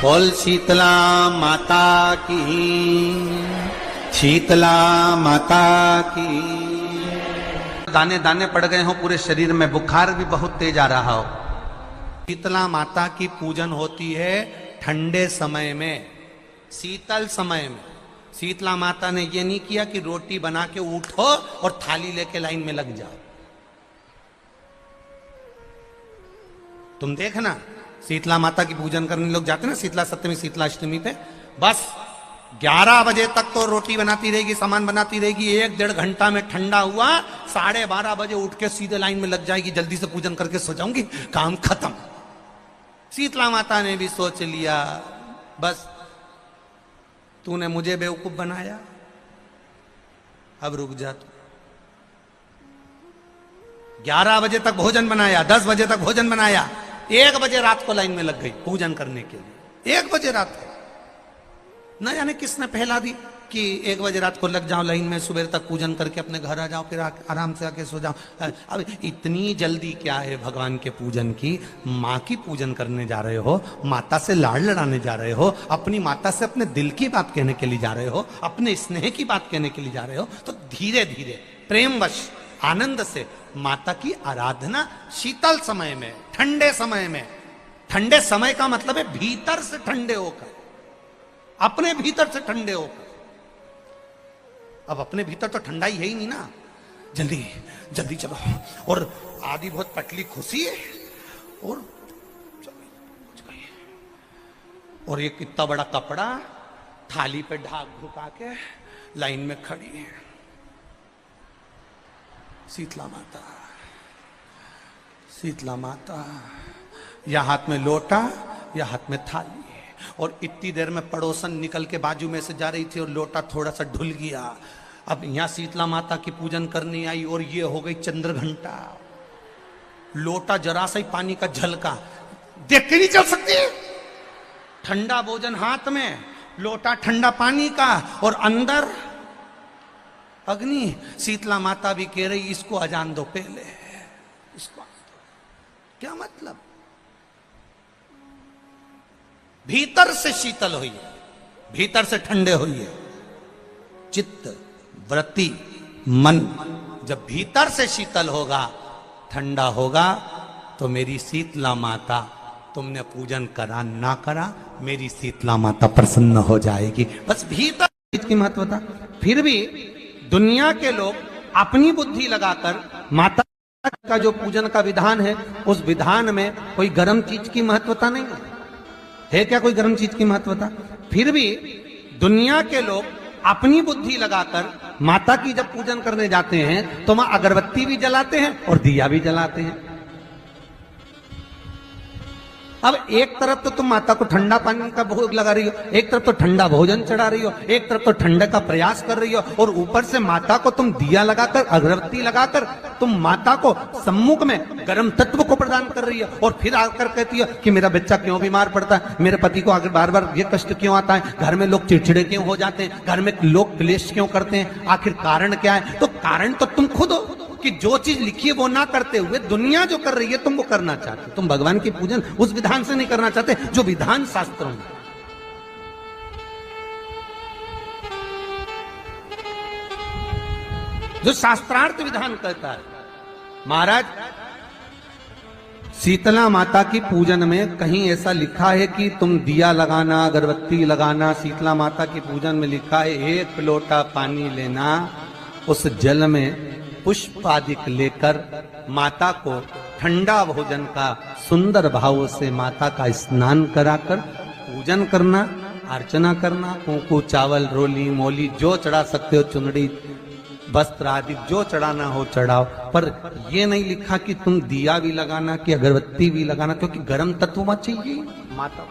बोल शीतला माता की, शीतला माता की। दाने दाने पड़ गए हो पूरे शरीर में, बुखार भी बहुत तेज आ रहा हो। शीतला माता की पूजन होती है ठंडे समय में, शीतल समय में। शीतला माता ने ये नहीं किया कि रोटी बना के उठो और थाली लेके लाइन में लग जाओ। तुम देखना शीतला माता की पूजन करने लोग जाते ना शीतला सप्तमी शीतला अष्टमी पे, बस 11 बजे तक तो रोटी बनाती रहेगी, सामान बनाती रहेगी। 1-1.5 घंटा में ठंडा हुआ, 12:30 बजे उठ के सीधे लाइन में लग जाएगी, जल्दी से पूजन करके सो जाऊंगी, काम खत्म। शीतला माता ने भी सोच लिया बस तूने मुझे बेवकूफ बनाया, अब रुक जा तू। 11 बजे तक भोजन बनाया, 10 बजे तक भोजन बनाया, 1 बजे रात को लाइन में लग गई पूजन करने के लिए। 1 बजे रात को न जाने किसने पहला दी कि 1 बजे रात को लग जाओ लाइन में, सुबह तक पूजन करके अपने घर आ जाओ, फिर आराम से आके सो जाओ। अब इतनी जल्दी क्या है भगवान के पूजन की? माँ की पूजन करने जा रहे हो, माता से लाड़ लड़ाने जा रहे हो, अपनी माता से अपने दिल की बात कहने के लिए जा रहे हो, अपने स्नेह की बात कहने के लिए जा रहे हो, तो धीरे धीरे प्रेमवश आनंद से माता की आराधना शीतल समय में, ठंडे समय में। ठंडे समय का मतलब है भीतर से ठंडे होकर, अपने भीतर से ठंडे होकर। अब अपने भीतर तो ठंडा ही है ही नहीं ना, जल्दी जल्दी चलो, और आधी बहुत पतली खुशी है, और एक इतना बड़ा कपड़ा थाली पे ढाक ढुका के लाइन में खड़ी है शीतला माता। शीतला माता, या हाथ में लोटा या हाथ में थाली, और इतनी देर में पड़ोसन निकल के बाजू में से जा रही थी और लोटा थोड़ा सा ढुल गया। अब यहां शीतला माता की पूजन करनी आई और ये हो गई चंद्र घंटा। लोटा जरा सा ही पानी का झलका, देख के नहीं चल सकती। ठंडा भोजन हाथ में, लोटा ठंडा पानी का, और अंदर अग्नि। शीतला माता भी कह रही इसको अजान दो पहले, इसको क्या मतलब? भीतर से शीतल हुई है, भीतर से ठंडे हुई है। चित्त वृत्ति मन जब भीतर से शीतल होगा, ठंडा होगा, तो मेरी शीतला माता, तुमने पूजन करा ना करा, मेरी शीतला माता प्रसन्न हो जाएगी। बस भीतर की महत्वता। फिर भी दुनिया के लोग अपनी बुद्धि लगाकर माता का जो पूजन का विधान है, उस विधान में कोई गर्म चीज की महत्वता नहीं है क्या? कोई गर्म चीज की महत्वता? फिर भी दुनिया के लोग अपनी बुद्धि लगाकर माता की जब पूजन करने जाते हैं तो वहां अगरबत्ती भी जलाते हैं और दिया भी जलाते हैं। अब एक तरफ तो तुम माता को ठंडा पानी का भोग लगा रही हो, एक तरफ तो ठंडा भोजन चढ़ा रही हो, एक तरफ तो ठंडे का प्रयास कर रही हो, और ऊपर से माता को तुम दिया लगाकर, अगरबत्ती लगाकर तुम माता को सम्मुख में गर्म तत्व को प्रदान कर रही हो। और फिर आकर कहती हो कि मेरा बच्चा क्यों बीमार पड़ता है, मेरे पति को आगे बार बार ये कष्ट क्यों आता है, घर में लोग चिड़चिड़े क्यों हो जाते हैं, घर में लोग क्लेश क्यों करते हैं, आखिर कारण क्या है? तो कारण तो तुम खुद हो कि जो चीज लिखी है वो ना करते हुए दुनिया जो कर रही है तुम वो करना चाहते। तुम भगवान की पूजन उस विधान से नहीं करना चाहते जो विधान शास्त्रों में। जो शास्त्रार्थ विधान कहता है। महाराज, शीतला माता की पूजन में कहीं ऐसा लिखा है कि तुम दिया लगाना, अगरबत्ती लगाना? शीतला माता की पूजन में लिखा है 1 लोटा पानी लेना, उस जल में पुष्प आदिक लेकर माता को ठंडा भोजन का सुंदर भाव से माता का स्नान कराकर पूजन करना, अर्चना करना, कुंकू चावल रोली मोली जो चढ़ा सकते हो, चुनड़ी वस्त्र आदि जो चढ़ाना हो चढ़ाओ। पर यह नहीं लिखा कि तुम दिया भी लगाना कि अगरबत्ती भी लगाना, क्योंकि गर्म तत्व मत चाहिए माता।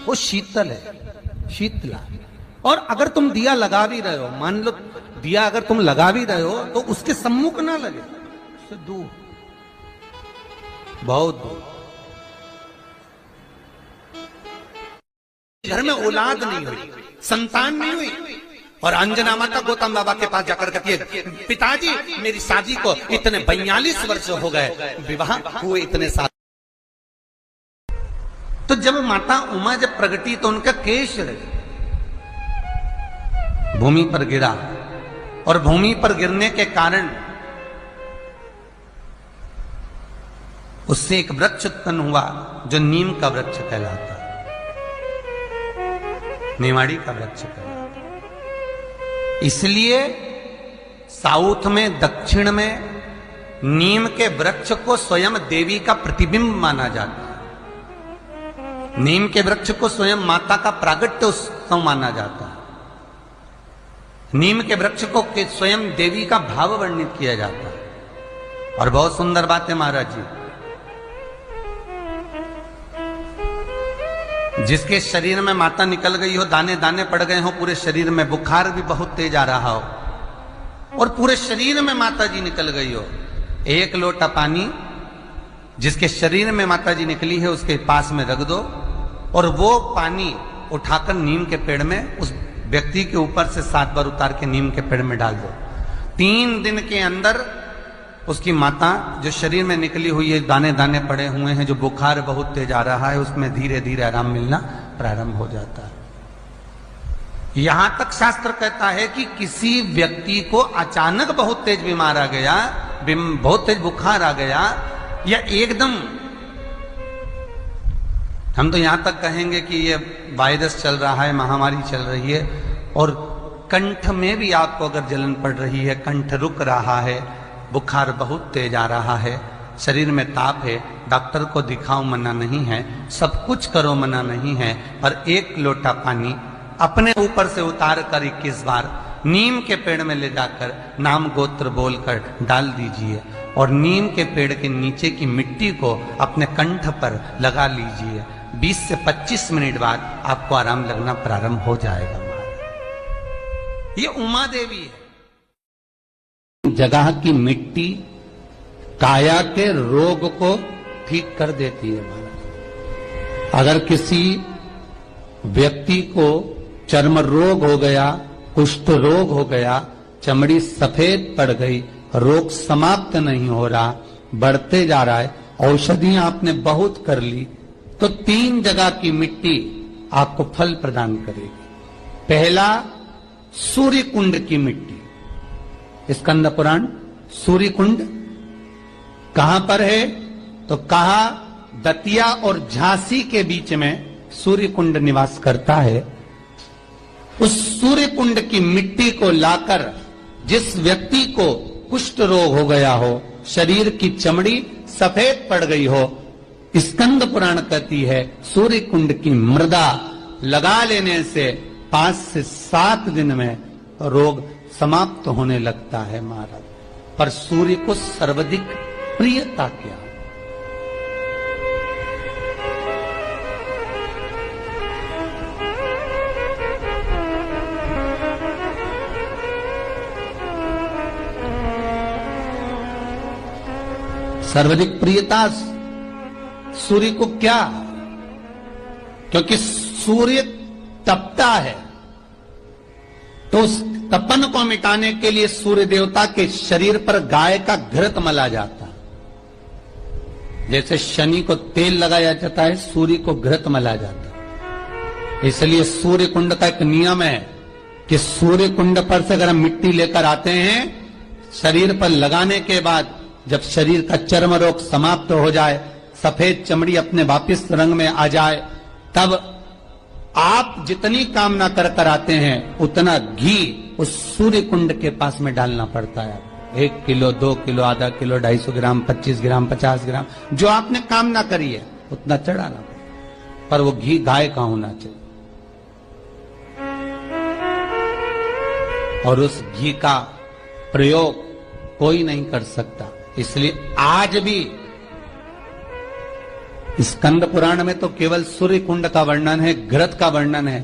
वो शीतल है, शीतला। और अगर तुम दिया लगा भी रहे हो, मान लो दिया अगर तुम लगा भी रहे हो तो उसके सम्मुख ना लगे, उससे दूर, बहुत दूर। घर में औलाद नहीं हुई, संतान नहीं हुई, और अंजना माता गौतम बाबा के पास जाकर कहती है, पिताजी मेरी शादी को इतने 42 वर्ष हो गए, विवाह हुए इतने साल। तो जब माता उमा जब प्रगटी तो उनका केश भूमि पर गिरा, और भूमि पर गिरने के कारण उससे एक वृक्ष उत्पन्न हुआ जो नीम का वृक्ष कहलाता, नेवाड़ी का वृक्ष कहलाता। इसलिए साउथ में, दक्षिण में नीम के वृक्ष को स्वयं देवी का प्रतिबिंब माना जाता है। नीम के वृक्ष को स्वयं माता का प्रागट्य उत्सव माना जाता है। नीम के वृक्ष को स्वयं देवी का भाव वर्णित किया जाता है। और बहुत सुंदर बात है महाराज जी, जिसके शरीर में माता निकल गई हो, दाने दाने पड़ गए हो पूरे शरीर में, बुखार भी बहुत तेज आ रहा हो, और पूरे शरीर में माता जी निकल गई हो, एक लोटा पानी जिसके शरीर में माता जी निकली है उसके पास में रख दो, और वो पानी उठाकर नीम के पेड़ में उस व्यक्ति के ऊपर से 7 बार उतार के नीम के पेड़ में डाल दो। 3 दिन के अंदर उसकी माता जो शरीर में निकली हुई है, दाने दाने पड़े हुए हैं, जो बुखार बहुत तेज आ रहा है, उसमें धीरे धीरे आराम मिलना प्रारंभ हो जाता है। यहां तक शास्त्र कहता है कि किसी व्यक्ति को अचानक बहुत तेज बीमार आ गया, बहुत तेज बुखार आ गया, या एकदम, हम तो यहां तक कहेंगे कि ये वायरस चल रहा है, महामारी चल रही है, और कंठ में भी आपको अगर जलन पड़ रही है, कंठ रुक रहा है, बुखार बहुत तेज आ रहा है, शरीर में ताप है, डॉक्टर को दिखाओ मना नहीं है, सब कुछ करो मना नहीं है, पर 1 लोटा पानी अपने ऊपर से उतार कर 21 बार नीम के पेड़ में ले जाकर नाम गोत्र बोलकर डाल दीजिए, और नीम के पेड़ के नीचे की मिट्टी को अपने कंठ पर लगा लीजिए। 20 से 25 मिनट बाद आपको आराम लगना प्रारंभ हो जाएगा। ये उमा देवी है। जगह की मिट्टी काया के रोग को ठीक कर देती है महाराज। अगर किसी व्यक्ति को चर्म रोग हो गया, कुष्ठ रोग हो गया, चमड़ी सफेद पड़ गई, रोग समाप्त नहीं हो रहा, बढ़ते जा रहा है, औषधियां आपने बहुत कर ली, तो 3 जगह की मिट्टी आपको फल प्रदान करेगी। पहला, सूर्य कुंड की मिट्टी। स्कंद पुराण सूर्य कुंड कहां पर है? तो कहा दतिया और झांसी के बीच में सूर्य कुंड निवास करता है। उस सूर्य कुंड की मिट्टी को लाकर जिस व्यक्ति को कुष्ठ रोग हो गया हो, शरीर की चमड़ी सफेद पड़ गई हो, स्कंद पुराण कहती है सूर्य कुंड की मृदा लगा लेने से 5 से 7 दिन में रोग समाप्त होने लगता है महाराज। पर सूर्य को सर्वाधिक प्रियता क्या? सर्वाधिक प्रियता सूर्य को क्या? क्योंकि सूर्य तपता है, तो उस तपन को मिटाने के लिए सूर्य देवता के शरीर पर गाय का घृत मला जाता है। जैसे शनि को तेल लगाया जाता है, सूर्य को घृत मला जाता है। इसलिए सूर्य कुंड का एक नियम है कि सूर्य कुंड पर से अगर हम मिट्टी लेकर आते हैं, शरीर पर लगाने के बाद जब शरीर का चर्म रोग समाप्त हो जाए, सफेद चमड़ी अपने वापिस रंग में आ जाए, तब आप जितनी कामना कर आते हैं उतना घी उस सूर्य कुंड के पास में डालना पड़ता है। 1 किलो, 2 किलो, आधा किलो, 250 ग्राम, 25 ग्राम, 50 ग्राम, जो आपने कामना करी है उतना चढ़ाना पड़ता। पर वो घी गाय का होना चाहिए, और उस घी का प्रयोग कोई नहीं कर सकता। इसलिए आज भी स्कंद पुराण में तो केवल सूर्य कुंड का वर्णन है, घृत का वर्णन है,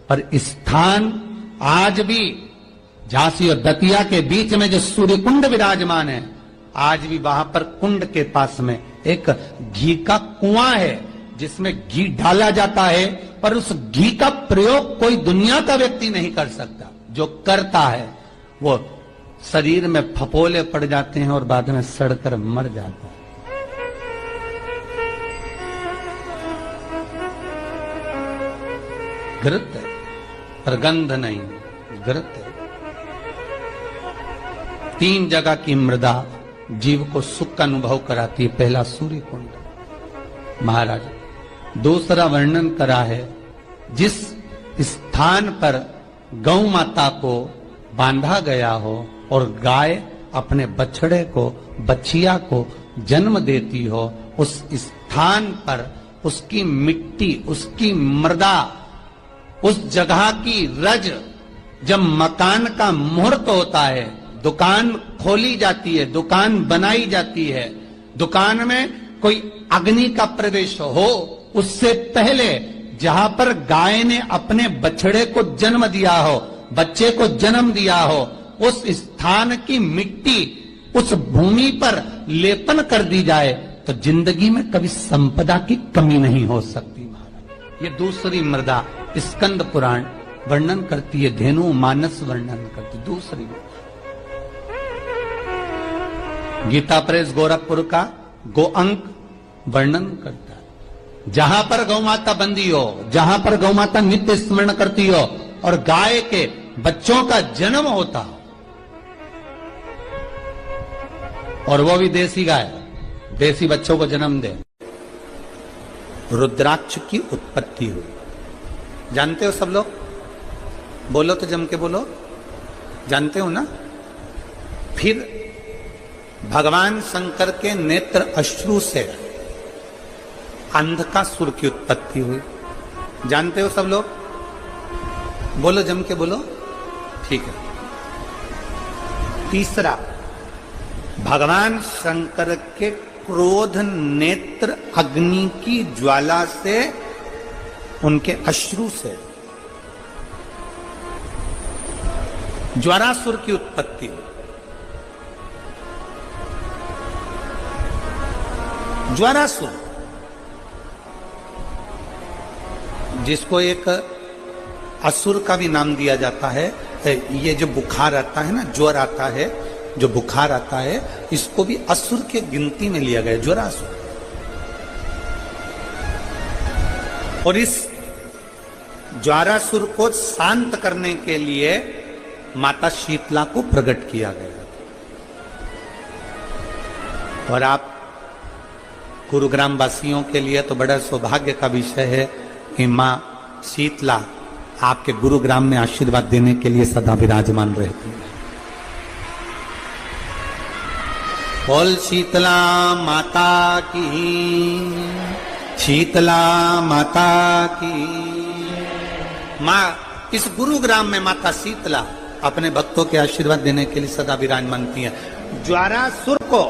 पर स्थान आज भी झांसी और दतिया के बीच में जो सूर्य कुंड विराजमान है, आज भी वहां पर कुंड के पास में एक घी का कुआं है जिसमें घी डाला जाता है, पर उस घी का प्रयोग कोई दुनिया का व्यक्ति नहीं कर सकता। जो करता है वो शरीर में फपोले पड़ जाते हैं और बाद में सड़कर मर जाता है। घृत है पर गंध नहीं, घृत है। 3 जगह की मृदा जीव को सुख का अनुभव कराती है। पहला सूर्य कुंड महाराज, दूसरा वर्णन करा है जिस स्थान पर गौ माता को बांधा गया हो और गाय अपने बछड़े को, बछिया को जन्म देती हो, उस स्थान पर उसकी मिट्टी, उसकी मृदा, उस जगह की रज, जब मकान का मुहूर्त होता है, दुकान खोली जाती है, दुकान बनाई जाती है, दुकान में कोई अग्नि का प्रवेश हो, उससे पहले जहां पर गाय ने अपने बछड़े को जन्म दिया हो, बच्चे को जन्म दिया हो, उस स्थान की मिट्टी उस भूमि पर लेपन कर दी जाए तो जिंदगी में कभी संपदा की कमी नहीं हो सकती महाराज। ये दूसरी मृदा स्कंद पुराण वर्णन करती है, धेनु मानस वर्णन करती। दूसरी गीता प्रेस गोरखपुर का गो अंक वर्णन करता है। जहां पर गौ माता बंदी हो, जहां पर गौ माता नित्य स्मरण करती हो और गाय के बच्चों का जन्म होता हो, और वो भी देसी गाय, देसी बच्चों को जन्म दे, रुद्राक्ष की उत्पत्ति हुई। जानते हो सब लोग? बोलो तो जम के बोलो, जानते हो ना? फिर भगवान शंकर के नेत्र अश्रु से अंधकासुर की उत्पत्ति हुई। जानते हो सब लोग? बोलो जम के बोलो, ठीक है। तीसरा, भगवान शंकर के क्रोध नेत्र अग्नि की ज्वाला से, उनके अश्रु से ज्वारासुर की उत्पत्ति हुई। ज्वारासुर, जिसको एक असुर का भी नाम दिया जाता है, ये जो बुखार आता है ना, ज्वर आता है, जो बुखार आता है, इसको भी असुर के गिनती में लिया गया, ज्वरासुर। और इस ज्वारासुर को शांत करने के लिए माता शीतला को प्रकट किया गया। और आप गुरुग्राम वासियों के लिए तो बड़ा सौभाग्य का विषय है कि मां शीतला आपके गुरुग्राम में आशीर्वाद देने के लिए सदा विराजमान रहती है। बोल शीतला माता की, शीतला माता की। मां इस गुरुग्राम में माता शीतला अपने भक्तों के आशीर्वाद देने के लिए सदा विराजमान थी। ज्वारासुर को